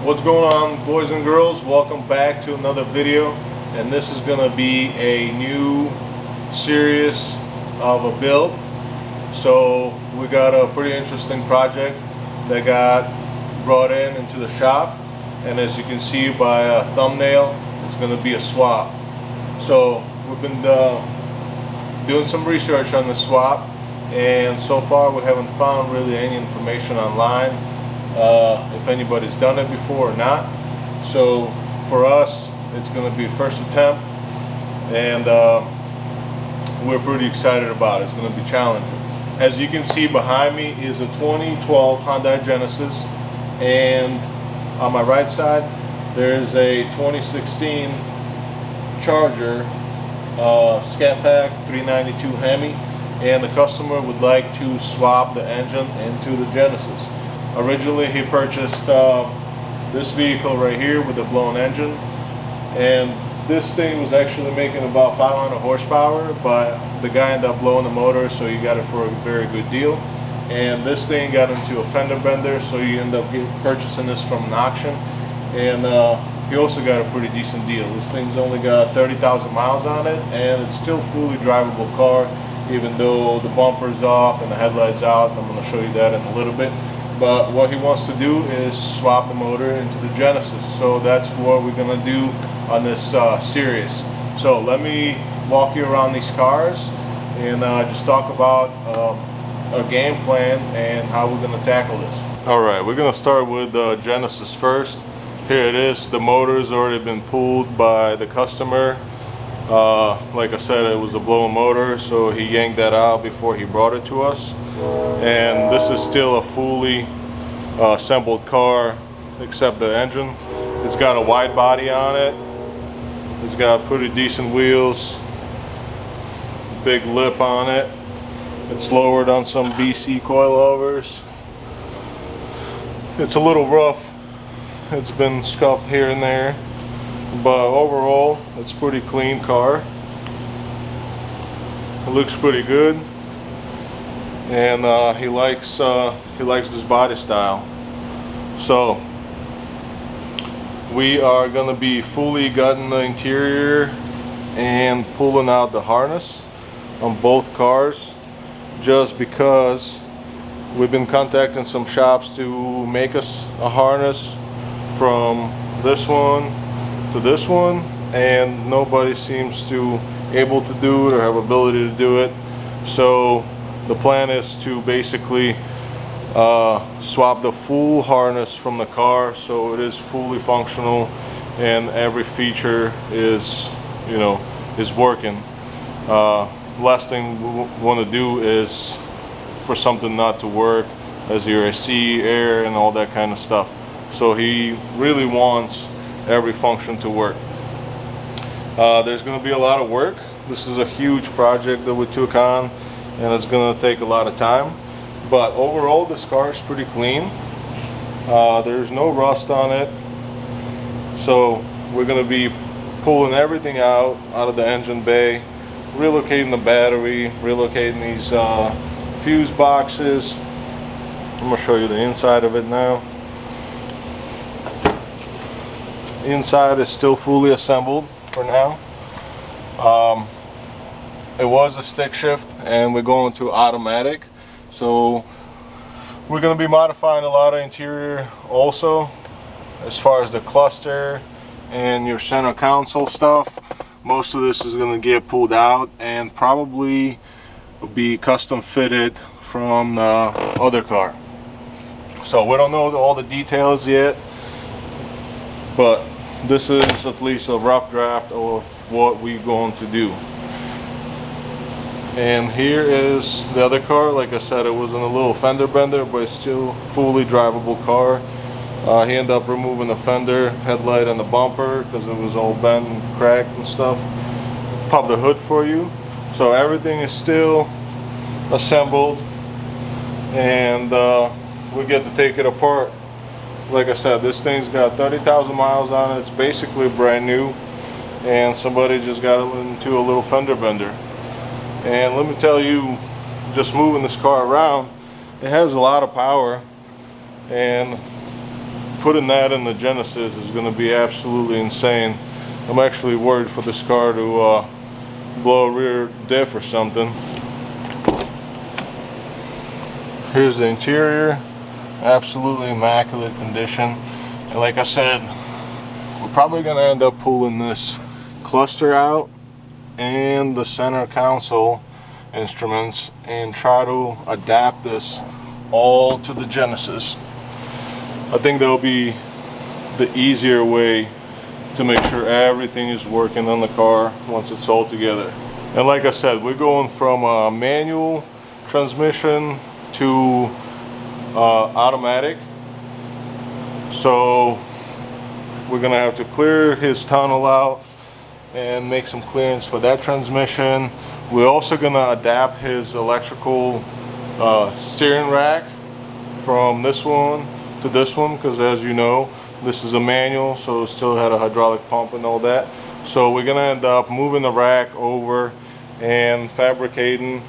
What's going on, boys and girls? Welcome back to another video, and this is going to be a new series of a build. So we got a pretty interesting project that got brought into the shop, and as you can see by a thumbnail, it's going to be a swap. So we've been doing some research on the swap, and so far we haven't found really any information online if anybody's done it before or not. So for us, it's going to be first attempt, and we're pretty excited about it. It's going to be challenging. As you can see behind me is a 2012 Hyundai Genesis, and on my right side there's a 2016 Charger SCATPACK 392 HEMI, and the customer would like to swap the engine into the Genesis. Originally he purchased this vehicle right here with the blown engine, and this thing was actually making about 500 horsepower, but the guy ended up blowing the motor, so you got it for a very good deal. And this thing got into a fender bender, so you end up purchasing this from an auction, and he also got a pretty decent deal. This thing's only got 30,000 miles on it, and it's still fully drivable car, even though the bumper's off and the headlight's out. I'm going to show you that in a little bit. But what he wants to do is swap the motor into the Genesis, so that's what we're going to do on this series. So let me walk you around these cars and just talk about our game plan and how we're going to tackle this. Alright, we're going to start with the Genesis first. Here it is. The motor's already been pulled by the customer. Like I said, it was a blown motor, so he yanked that out before he brought it to us. And this is still a fully assembled car except the engine. It's got a wide body on it. It's got pretty decent wheels, big lip on it. It's lowered on some BC coilovers. It's a little rough. It's been scuffed here and there, but overall it's a pretty clean car. It looks pretty good, and he likes this body style. So we are going to be fully gutting the interior and pulling out the harness on both cars, just because we've been contacting some shops to make us a harness from this one to this one, and nobody seems to able to do it or have ability to do it. So the plan is to basically swap the full harness from the car, so it is fully functional and every feature is, you know, is working. Last thing we want to do is for something not to work, as your AC, air, and all that kind of stuff. So he really wants every function to work. There's going to be a lot of work. This is a huge project that we took on, and it's going to take a lot of time. But overall, this car is pretty clean. There's no rust on it. So we're going to be pulling everything out of the engine bay, relocating the battery, relocating these fuse boxes. I'm going to show you the inside of it now. Inside is still fully assembled for now. It was a stick shift, and we're going to automatic, so we're going to be modifying a lot of interior also, as far as the cluster and your center console stuff. Most of this is going to get pulled out and probably be custom fitted from the other car. So we don't know all the details yet, but this is at least a rough draft of what we're going to do. And here is the other car. Like I said, it was in a little fender bender, but it's still fully drivable car. He ended up removing the fender, headlight, and the bumper because it was all bent and cracked and stuff. Pop the hood for you. So everything is still assembled, and we get to take it apart. Like I said, this thing's got 30,000 miles on it. It's basically brand new, and somebody just got it into a little fender bender. And let me tell you, just moving this car around, it has a lot of power, and putting that in the Genesis is going to be absolutely insane. I'm actually worried for this car to blow a rear diff or something. Here's the interior, absolutely immaculate condition. And like I said, we're probably going to end up pulling this cluster out and the center console instruments and try to adapt this all to the Genesis. I think that'll be the easier way to make sure everything is working on the car once it's all together. And like I said, we're going from a manual transmission to automatic, so we're gonna have to clear his tunnel out and make some clearance for that transmission. We're also gonna adapt his electrical steering rack from this one to this one, because as you know, this is a manual, so it still had a hydraulic pump and all that. So we're gonna end up moving the rack over and fabricating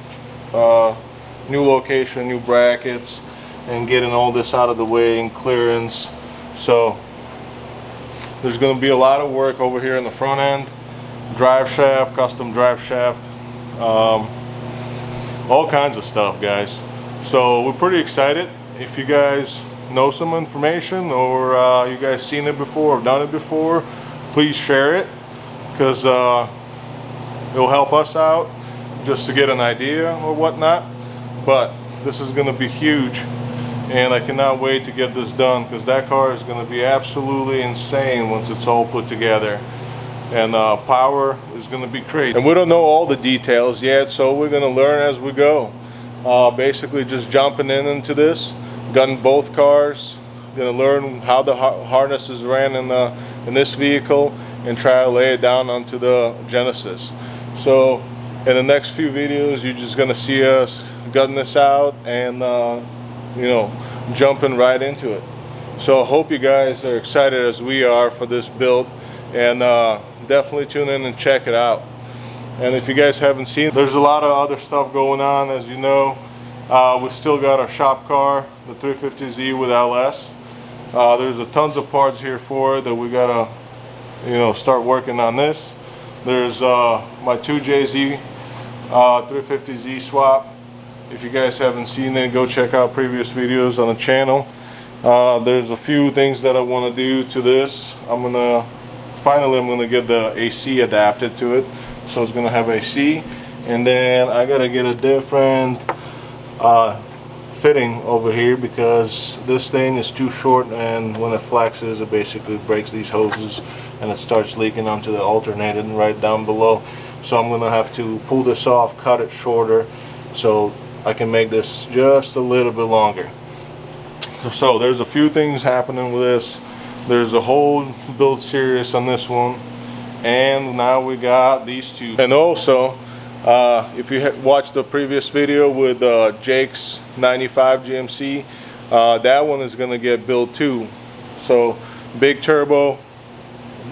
new location, new brackets, and getting all this out of the way and clearance. So there's going to be a lot of work over here in the front end, drive shaft, custom drive shaft, all kinds of stuff, guys. So we're pretty excited. If you guys know some information, or you guys seen it before or done it before, please share it, because it'll help us out just to get an idea or whatnot. But this is going to be huge, and I cannot wait to get this done, because that car is going to be absolutely insane once it's all put together, and power is going to be crazy. And we don't know all the details yet, so we're going to learn as we go. Basically just jumping into this, gun both cars, going to learn how the harnesses ran in this vehicle and try to lay it down onto the Genesis. So in the next few videos, you're just going to see us gutting this out and you know, jumping right into it. So I hope you guys are excited as we are for this build, and definitely tune in and check it out. And if you guys haven't seen, there's a lot of other stuff going on. As you know, we still got our shop car, the 350Z with LS. There's a tons of parts here for it that we gotta, you know, start working on this. There's my 2JZ 350Z swap. If you guys haven't seen it, go check out previous videos on the channel. There's a few things that I want to do to this. Finally I'm gonna get the AC adapted to it, so it's gonna have AC, and then I gotta get a different fitting over here, because this thing is too short, and when it flexes it basically breaks these hoses and it starts leaking onto the alternator right down below. So I'm gonna have to pull this off, cut it shorter, so I can make this just a little bit longer. So there's a few things happening with this. There's a whole build series on this one, and now we got these two. And also, if you watched the previous video with Jake's 95 GMC, that one is going to get built too. So big turbo,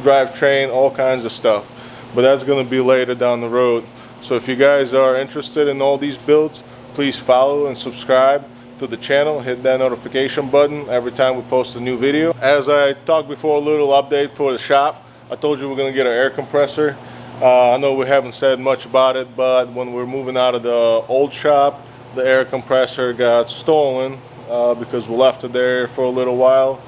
drivetrain, all kinds of stuff. But that's going to be later down the road. So if you guys are interested in all these builds, please follow and subscribe to the channel. Hit that notification button every time we post a new video. As I talked before, a little update for the shop. I told you we're going to get an air compressor. I know we haven't said much about it, but when we're moving out of the old shop, the air compressor got stolen because we left it there for a little while.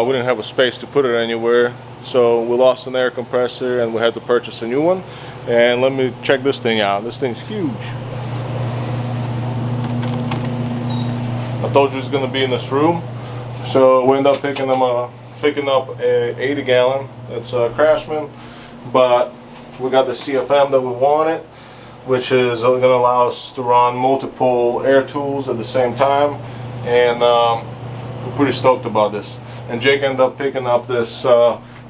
We didn't have a space to put it anywhere, so we lost an air compressor and we had to purchase a new one. And let me check this thing out. This thing's huge. I told you it's going to be in this room, so we ended up picking up a 80 gallon. It's a Craftsman, but we got the CFM that we wanted, which is going to allow us to run multiple air tools at the same time, and we're pretty stoked about this. And Jake ended up picking up this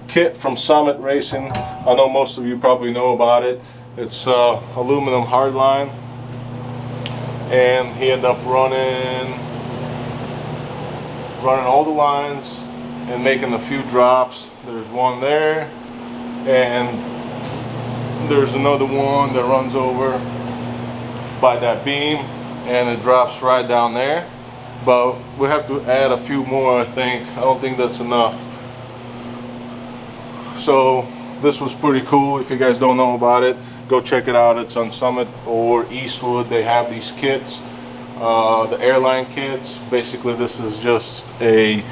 kit from Summit Racing. I know most of you probably know about it. It's aluminum hardline, and he ended up running all the lines and making a few drops. There's one there, and there's another one that runs over by that beam, and it drops right down there. but we have to add a few more, I think. I don't think that's enough. So this was pretty cool. If you guys don't know about it, go check it out. It's on Summit or Eastwood. They have these kits, the airline kits. Basically this is just a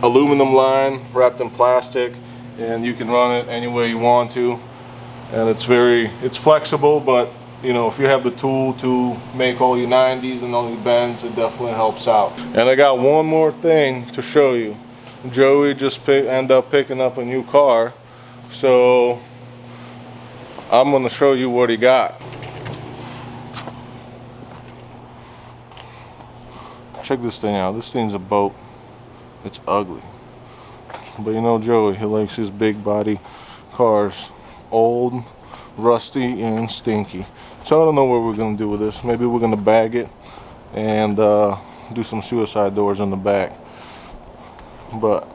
aluminum line wrapped in plastic, and you can run it any way you want to, and it's flexible, but you know, if you have the tool to make all your 90s and all your bends, it definitely helps out. And I got one more thing to show you. Joey just ended up picking up a new car, so I'm gonna show you what he got. Check this thing out. This thing's a boat. It's ugly, but you know Joey, he likes his big body cars, old, rusty, and stinky. So I don't know what we're gonna do with this. Maybe we're gonna bag it and do some suicide doors on the back, but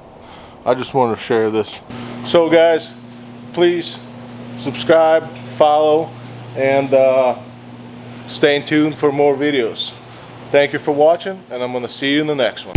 I just want to share this. So guys, please subscribe, follow, and stay tuned for more videos. Thank you for watching, and I'm gonna see you in the next one.